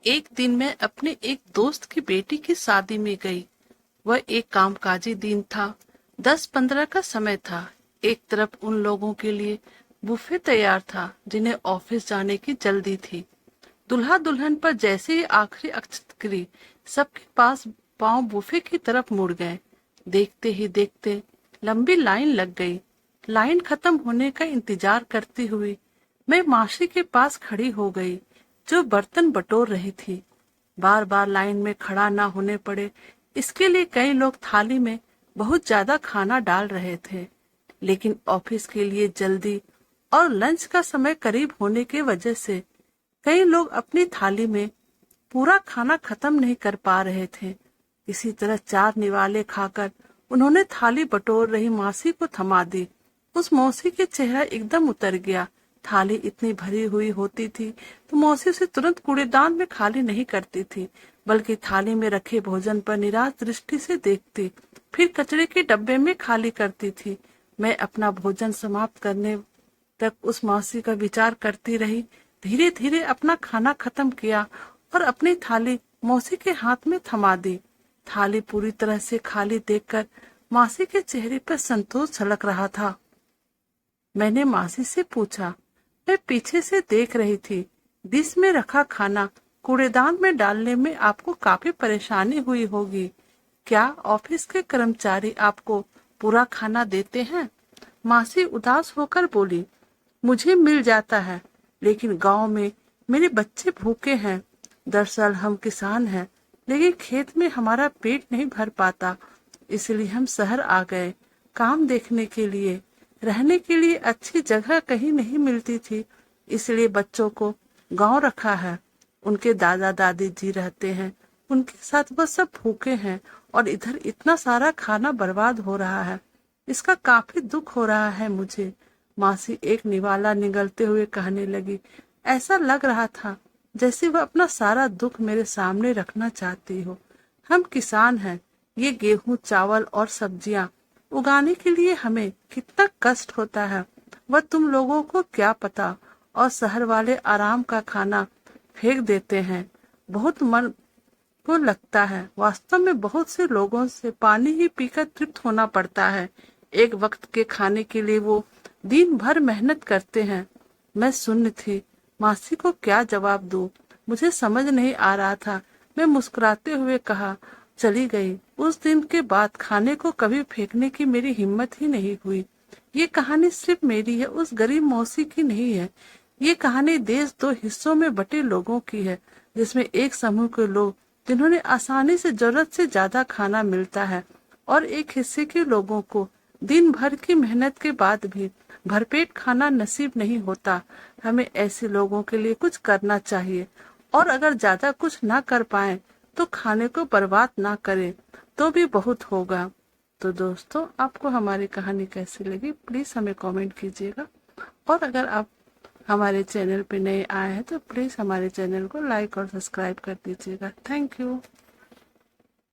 एक दिन मैं अपने एक दोस्त की बेटी की शादी में गई। वह एक कामकाजी दिन था। 10-15 का समय था। एक तरफ उन लोगों के लिए बुफे तैयार था जिन्हें ऑफिस जाने की जल्दी थी। दुल्हा दुल्हन पर जैसे ही आखिरी अक्षत गिरी, सबके पास पांव बुफे की तरफ मुड़ गए। देखते ही देखते लंबी लाइन लग गई। लाइन खत्म होने का इंतजार करती हुई मैं मासी के पास खड़ी हो गई, जो बर्तन बटोर रही थी। बार बार लाइन में खड़ा ना होने पड़े, इसके लिए कई लोग थाली में बहुत ज्यादा खाना डाल रहे थे। लेकिन ऑफिस के लिए जल्दी और लंच का समय करीब होने की वजह से कई लोग अपनी थाली में पूरा खाना खत्म नहीं कर पा रहे थे। इसी तरह 4 निवाले खाकर उन्होंने थाली बटोर रही मासी को थमा दी। उस मौसी के चेहरा एकदम उतर गया। थाली इतनी भरी हुई होती थी तो मौसी उसे तुरंत कूड़ेदान में खाली नहीं करती थी, बल्कि थाली में रखे भोजन पर निराश दृष्टि से देखती, फिर कचरे के डब्बे में खाली करती थी। मैं अपना भोजन समाप्त करने तक उस मौसी का विचार करती रही। धीरे धीरे अपना खाना खत्म किया और अपनी थाली मौसी के हाथ में थमा दी। थाली पूरी तरह से खाली देखकर मासी के चेहरे पर संतोष झलक रहा था। मैंने मासी से पूछा, मैं पीछे से देख रही थी, डिश में रखा खाना कूड़ेदान में डालने में आपको काफी परेशानी हुई होगी। क्या ऑफिस के कर्मचारी आपको पूरा खाना देते हैं? मासी उदास होकर बोली, मुझे मिल जाता है, लेकिन गांव में मेरे बच्चे भूखे हैं। दरअसल हम किसान हैं, लेकिन खेत में हमारा पेट नहीं भर पाता, इसलिए हम शहर आ गए काम देखने के लिए। रहने के लिए अच्छी जगह कहीं नहीं मिलती थी, इसलिए बच्चों को गांव रखा है। उनके दादा दादी जी रहते हैं, उनके साथ वह सब भूखे हैं और इधर इतना सारा खाना बर्बाद हो रहा है। इसका काफी दुख हो रहा है मुझे। मासी एक निवाला निगलते हुए कहने लगी। ऐसा लग रहा था जैसे वह अपना सारा दुख मेरे सामने रखना चाहती हो। हम किसान हैं, ये गेहूं चावल और सब्जियां उगाने के लिए हमें कितना कष्ट होता है, वह तुम लोगों को क्या पता। और शहर वाले आराम का खाना फेंक देते हैं। बहुत मन को लगता है। वास्तव में बहुत से लोगों से पानी ही पीकर तृप्त होना पड़ता है। एक वक्त के खाने के लिए वो दिन भर मेहनत करते हैं। मैं शून्य थी, मासी को क्या जवाब दूं, मुझे समझ नहीं आ रहा था। मैं मुस्कुराते हुए कहा, चली गई। उस दिन के बाद खाने को कभी फेंकने की मेरी हिम्मत ही नहीं हुई। ये कहानी सिर्फ मेरी है, उस गरीब मौसी की नहीं है। ये कहानी देश 2 हिस्सों में बटे लोगों की है, जिसमें एक समूह के लोग जिन्होंने आसानी से जरूरत से ज्यादा खाना मिलता है, और एक हिस्से के लोगों को दिन भर की मेहनत के बाद भी भरपेट खाना नसीब नहीं होता। हमें ऐसे लोगों के लिए कुछ करना चाहिए, और अगर ज्यादा कुछ ना कर पाए तो खाने को बर्बाद ना करें तो भी बहुत होगा। तो दोस्तों, आपको हमारी कहानी कैसी लगी प्लीज हमें कमेंट कीजिएगा, और अगर आप हमारे चैनल पे नए आए हैं तो प्लीज हमारे चैनल को लाइक और सब्सक्राइब कर दीजिएगा। Thank you.